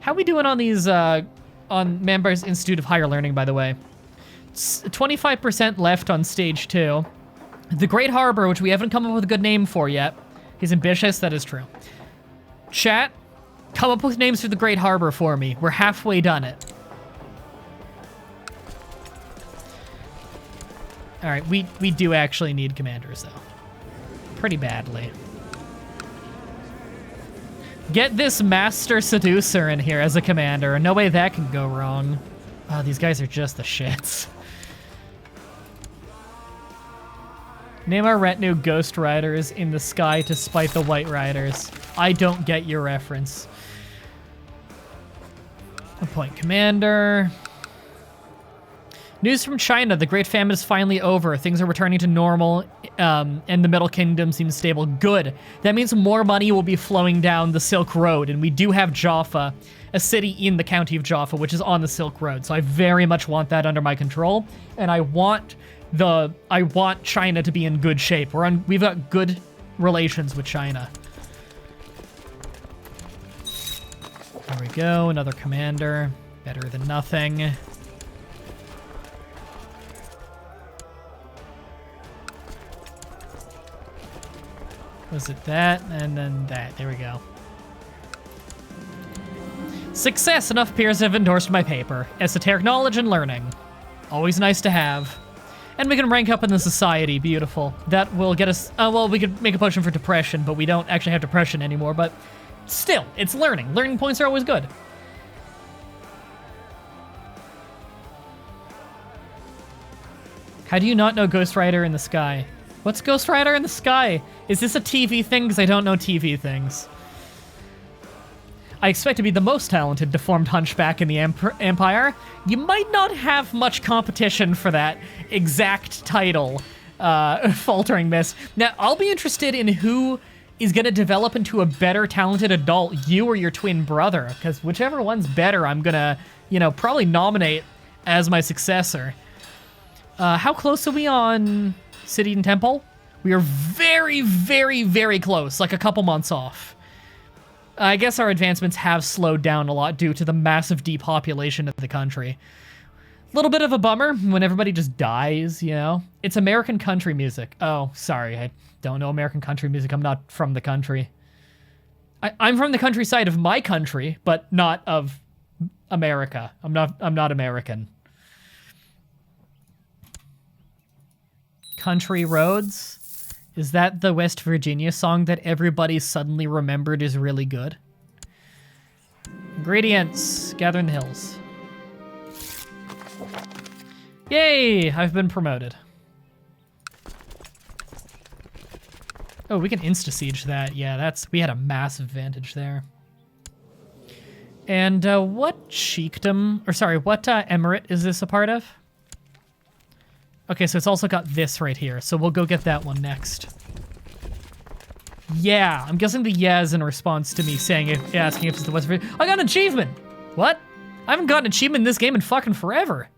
How we doing on these, on Manbar's Institute of Higher Learning, by the way? It's 25% left on stage 2. The Great Harbor, which we haven't come up with a good name for yet. He's ambitious, that is true. Chat, come up with names for the Great Harbor for me. We're halfway done it. All right, we do actually need commanders, though. Pretty badly. Get this Master Seducer in here as a commander. No way that can go wrong. Oh, these guys are just the shits. Name our retinue Ghost Riders in the sky to spite the White Riders. I don't get your reference. Appoint commander. News from China. The Great Famine is finally over. Things are returning to normal, and the Middle Kingdom seems stable. Good. That means more money will be flowing down the Silk Road, and we do have Jaffa, a city in the county of Jaffa, which is on the Silk Road. So I very much want that under my control, and I want China to be in good shape. We've got good relations with China. There we go. Another commander. Better than nothing. Was it that? And then that. There we go. Success! Enough peers have endorsed my paper. Esoteric knowledge and learning. Always nice to have. And we can rank up in the society. Beautiful. That will get us... well, we could make a potion for depression, but we don't actually have depression anymore. But still, it's learning. Learning points are always good. How do you not know Ghost Rider in the Sky? What's Ghost Rider in the Sky? Is this a TV thing? Because I don't know TV things. I expect to be the most talented deformed hunchback in the Empire. You might not have much competition for that exact title, Faltering Miss. Now, I'll be interested in who is going to develop into a better talented adult, you or your twin brother, because whichever one's better, I'm going to, probably nominate as my successor. How close are we on City and Temple? We are very, very, very close, like a couple months off. I guess our advancements have slowed down a lot due to the massive depopulation of the country. A little bit of a bummer when everybody just dies, It's American country music. Oh, sorry, I don't know American country music. I'm not from the country. I'm from the countryside of my country, but not of America. I'm not American. Country Roads? Is that the West Virginia song that everybody suddenly remembered is really good? Ingredients. Gather in the hills. Yay! I've been promoted. Oh, we can insta-siege that. Yeah, we had a massive advantage there. And what chiefdom, or sorry, what emirate is this a part of? Okay, so it's also got this right here, so we'll go get that one next. Yeah, I'm guessing the yeah is in response to me asking if it's the West Virginia. I got an achievement! What? I haven't gotten an achievement in this game in fucking forever.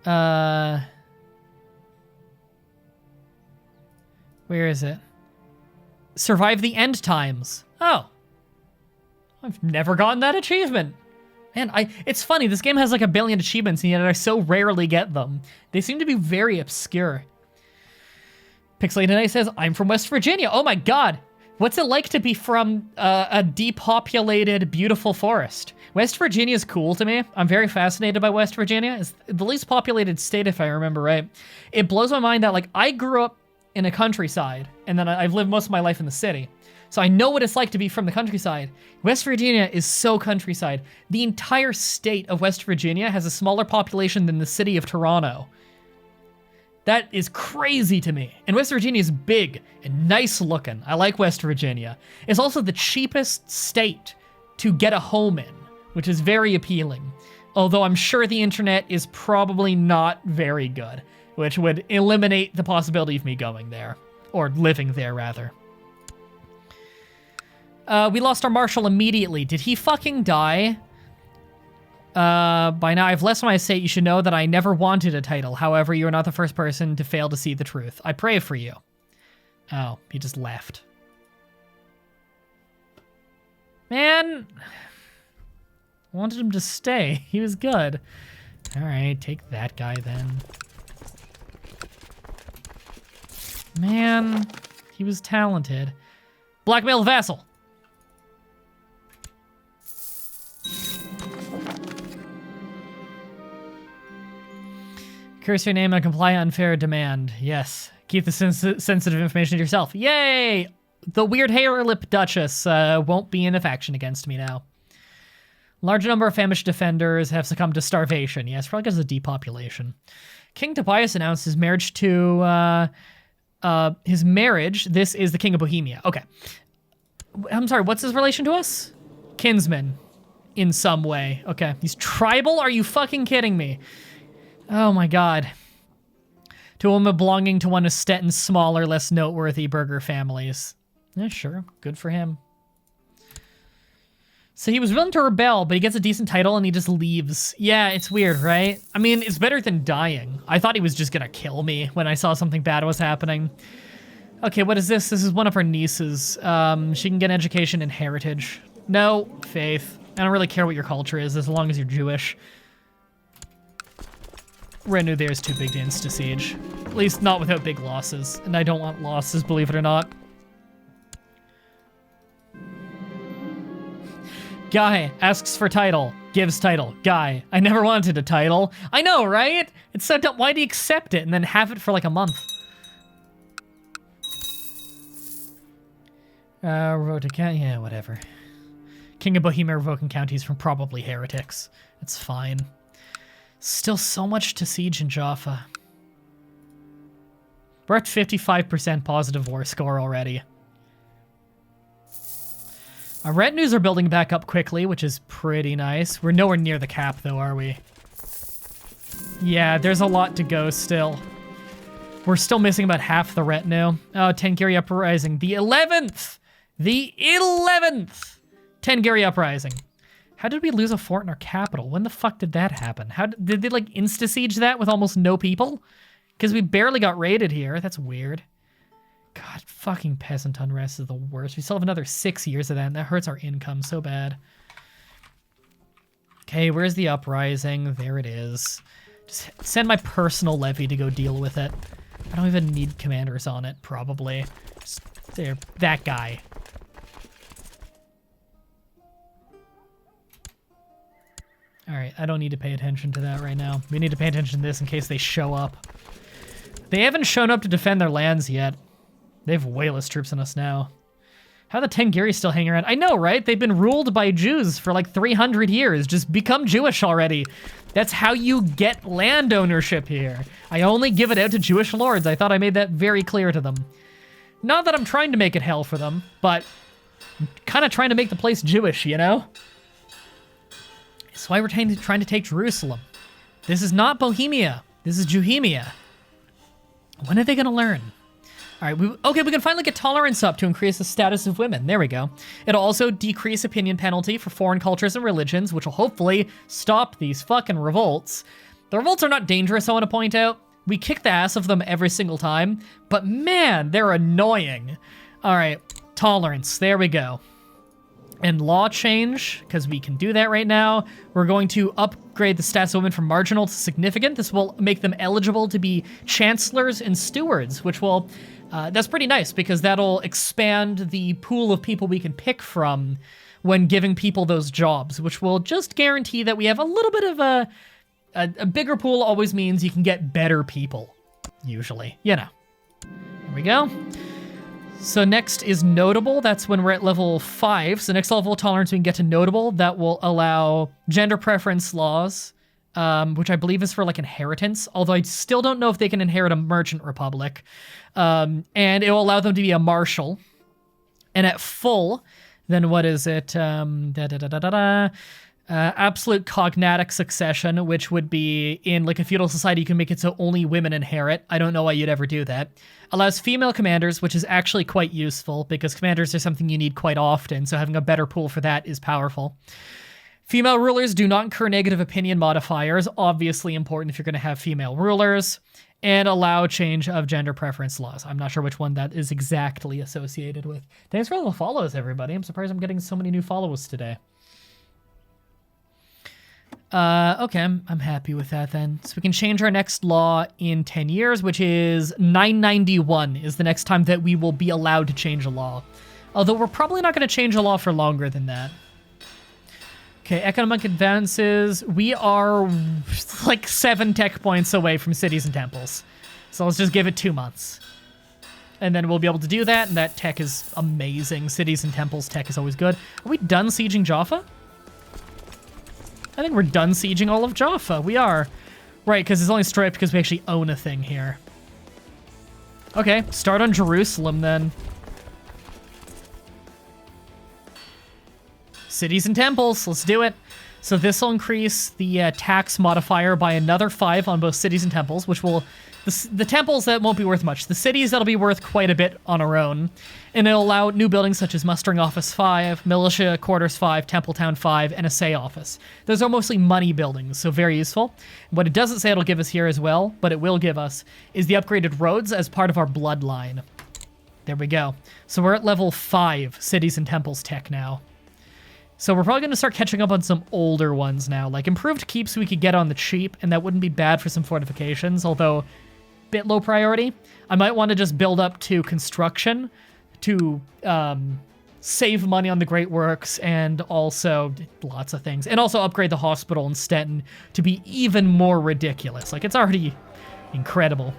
Where is it? Survive the end times. Oh. I've never gotten that achievement. Man, it's funny, this game has like 1 billion achievements, and yet I so rarely get them. They seem to be very obscure. Pixelated Knight says, I'm from West Virginia. Oh my god. What's it like to be from a depopulated, beautiful forest? West Virginia is cool to me. I'm very fascinated by West Virginia. It's the least populated state, if I remember right. It blows my mind that, like, I grew up in a countryside, and then I've lived most of my life in the city. So I know what it's like to be from the countryside. West Virginia is so countryside. The entire state of West Virginia has a smaller population than the city of Toronto. That is crazy to me. And West Virginia is big and nice looking. I like West Virginia. It's also the cheapest state to get a home in, which is very appealing. Although I'm sure the internet is probably not very good, which would eliminate the possibility of me going there. Or living there, rather. We lost our marshal immediately. Did he fucking die? By now I've left my estate. You should know that I never wanted a title. However, you are not the first person to fail to see the truth. I pray for you. Oh, he just left. Man, wanted him to stay. He was good. All right, take that guy then. Man, he was talented. Blackmail vassal. Curse your name and comply unfair demand. Yes. Keep the sensitive information to yourself. Yay! The weird hair lip duchess won't be in a faction against me now. Large number of famished defenders have succumbed to starvation. Yes, probably because of depopulation. King Tobias announced his marriage to... This is the King of Bohemia. Okay. I'm sorry, what's his relation to us? Kinsman. In some way. Okay. He's tribal? Are you fucking kidding me? Oh my god. To a woman belonging to one of Stetton's smaller, less noteworthy burgher families. Yeah, sure. Good for him. So he was willing to rebel, but he gets a decent title and he just leaves. Yeah, it's weird, right? I mean, it's better than dying. I thought he was just gonna kill me when I saw something bad was happening. Okay, what is this? This is one of her nieces. She can get an education in heritage. No, faith. I don't really care what your culture is as long as you're Jewish. Renew there is too big to insta-siege. At least not without big losses. And I don't want losses, believe it or not. Guy asks for title, gives title. Guy, I never wanted a title. I know, right? It's so dumb. Why do you accept it and then have it for like a month? Revoke a county, yeah, whatever. King of Bohemia revoking counties from probably heretics. It's fine. Still so much to siege in Jaffa. We're at 55% positive war score already. Our retinues are building back up quickly, which is pretty nice. We're nowhere near the cap, though, are we? Yeah, there's a lot to go still. We're still missing about half the retinue. Oh, Tengiri Uprising. The 11th! The 11th! Tengiri Uprising. How did we lose a fort in our capital? When the fuck did that happen? How did they, like, insta-siege that with almost no people? Because we barely got raided here. That's weird. God, fucking peasant unrest is the worst. We still have another 6 years of that, and that hurts our income so bad. Okay, where's the uprising? There it is. Just send my personal levy to go deal with it. I don't even need commanders on it, probably. Just there, that guy. Alright, I don't need to pay attention to that right now. We need to pay attention to this in case they show up. They haven't shown up to defend their lands yet. They have way less troops than us now. How are the Tengiri still hanging around? I know, right? They've been ruled by Jews for like 300 years. Just become Jewish already. That's how you get land ownership here. I only give it out to Jewish lords. I thought I made that very clear to them. Not that I'm trying to make it hell for them, but I'm kind of trying to make the place Jewish, you know? That's why we're trying to take Jerusalem. This is not Bohemia. This is Juhemia. When are they going to learn? All right, okay, we can finally get tolerance up to increase the status of women. There we go. It'll also decrease opinion penalty for foreign cultures and religions, which will hopefully stop these fucking revolts. The revolts are not dangerous, I want to point out. We kick the ass of them every single time, but man, they're annoying. All right, tolerance, there we go. And law change, because we can do that right now. We're going to upgrade the stats of women from marginal to significant. This will make them eligible to be chancellors and stewards, which will... that's pretty nice because that'll expand the pool of people we can pick from when giving people those jobs, which will just guarantee that we have a little bit of a bigger pool always means you can get better people, usually, you know. Here we go. So next is notable. That's when we're at level 5. So next level of tolerance we can get to notable. That will allow gender preference laws, which I believe is for like inheritance, although I still don't know if they can inherit a merchant republic. And it will allow them to be a marshal. And at full, then what is it? Absolute cognatic succession, which would be in like a feudal society, you can make it so only women inherit. I don't know why you'd ever do that. Allows female commanders, which is actually quite useful because commanders are something you need quite often. So having a better pool for that is powerful. Female rulers do not incur negative opinion modifiers, obviously important if you're going to have female rulers. and allow change of gender preference laws. I'm not sure which one that is exactly associated with. Thanks for all the follows, everybody. I'm surprised I'm getting so many new followers today. Okay, I'm happy with that then. So we can change our next law in 10 years, which is 991 is the next time that we will be allowed to change a law. Although we're probably not going to change a law for longer than that. Okay, economic advances. We are like 7 tech points away from cities and temples. So let's just give it 2 months. And then we'll be able to do that, and that tech is amazing. Cities and temples tech is always good. Are we done sieging Jaffa? I think we're done sieging all of Jaffa. We are. Right, because it's only striped because we actually own a thing here. Okay, start on Jerusalem then. Cities and temples, let's do it. So this will increase the tax modifier by another 5 on both cities and temples, which will... The temples, that won't be worth much. The cities, that'll be worth quite a bit on our own. And it'll allow new buildings such as Mustering Office 5, Militia Quarters 5, Temple Town 5, and Assay Office. Those are mostly money buildings, so very useful. What it doesn't say it'll give us here as well, but it will give us, is the upgraded roads as part of our bloodline. There we go. So we're at level 5 cities and temples tech now. So we're probably going to start catching up on some older ones now. Like improved keeps we could get on the cheap, and that wouldn't be bad for some fortifications, although bit low priority. I might want to just build up to construction to save money on the Great Works and also lots of things. And also upgrade the hospital in Stettin to be even more ridiculous. Like it's already incredible.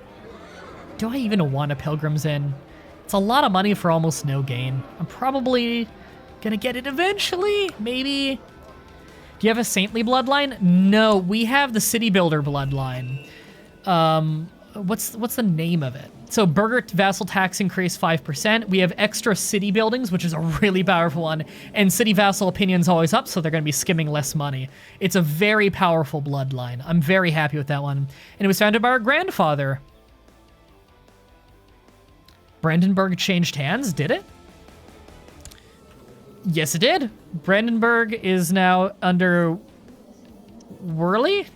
Do I even want a Pilgrim's Inn? It's a lot of money for almost no gain. I'm probably gonna get it eventually, maybe. Do you have a saintly bloodline? No, we have the city builder bloodline. What's the name of it? So burgher vassal tax increase 5%. We have extra city buildings, which is a really powerful one. And city vassal opinion's always up, so they're going to be skimming less money. It's a very powerful bloodline. I'm very happy with that one. And it was founded by our grandfather. Brandenburg changed hands, did it? Yes, it did. Brandenburg is now under Worley?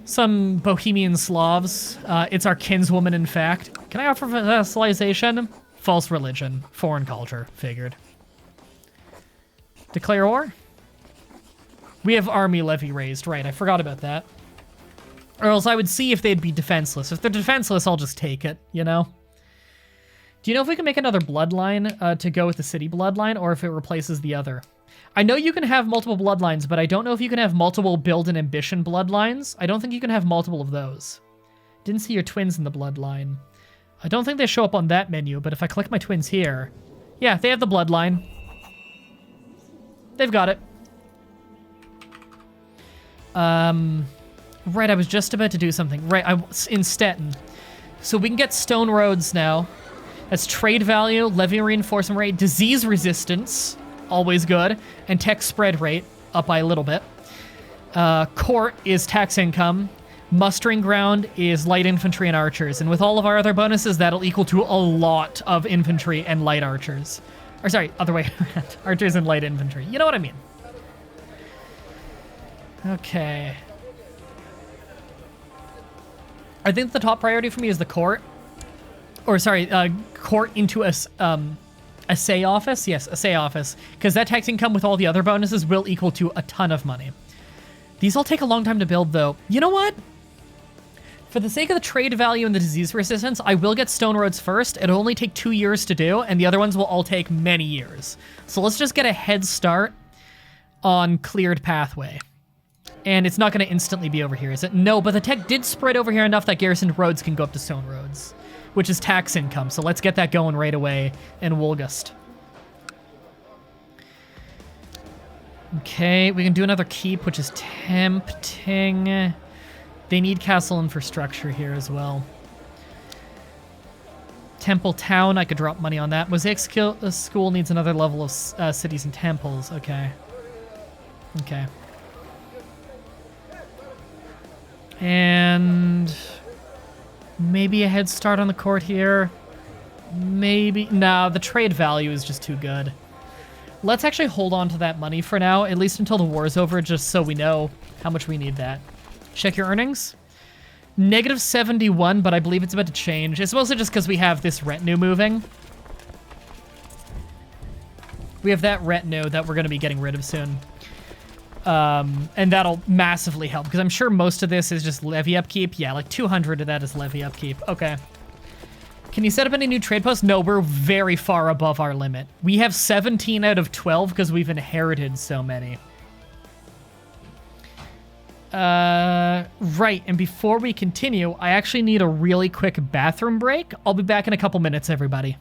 Some Bohemian Slavs. It's our kinswoman, in fact. Can I offer vassalization? False religion. Foreign culture. Figured. Declare war? We have army levy raised. Right, I forgot about that. Or else I would see if they'd be defenseless. If they're defenseless, I'll just take it, you know? Do you know if we can make another bloodline to go with the city bloodline, or if it replaces the other? I know you can have multiple bloodlines, but I don't know if you can have multiple build and ambition bloodlines. I don't think you can have multiple of those. Didn't see your twins in the bloodline. I don't think they show up on that menu, but if I click my twins here... Yeah, they have the bloodline. They've got it. Right, I was just about to do something. Right, I was in Stettin. So we can get stone roads now. That's trade value, levy reinforcement rate, disease resistance, always good, and tech spread rate, up by a little bit. Court is tax income. Mustering ground is light infantry and archers. And with all of our other bonuses, that'll equal to a lot of infantry and light archers. Or sorry, other way around. Archers and light infantry. You know what I mean. Okay. I think the top priority for me is the court. Or sorry, court into a Assay office. Yes, Assay office. Because that tax income with all the other bonuses will equal to a ton of money. These all take a long time to build, though. You know what? For the sake of the trade value and the disease resistance, I will get stone roads first. It'll only take 2 years to do, and the other ones will all take many years. So let's just get a head start on cleared pathway. And it's not going to instantly be over here, is it? No, but the tech did spread over here enough that garrisoned roads can go up to stone roads, which is tax income. So let's get that going right away in Wolgast. Okay, we can do another keep, which is tempting. They need castle infrastructure here as well. Temple Town, I could drop money on that. Mosaic School needs another level of cities and temples. Okay. Okay. And maybe a head start on the court here. Maybe. No, the trade value is just too good. Let's actually hold on to that money for now, at least until the war's over, just so we know how much we need that. Check your earnings. Negative 71, but I believe it's about to change. It's mostly just because we have this retinue moving. We have that retinue that we're going to be getting rid of soon. And that'll massively help, because I'm sure most of this is just levy upkeep. Yeah, like 200 of that is levy upkeep. Okay. Can you set up any new trade posts? No, we're very far above our limit. We have 17 out of 12 because we've inherited so many. Right, and before we continue, I actually need a really quick bathroom break. I'll be back in a couple minutes, everybody.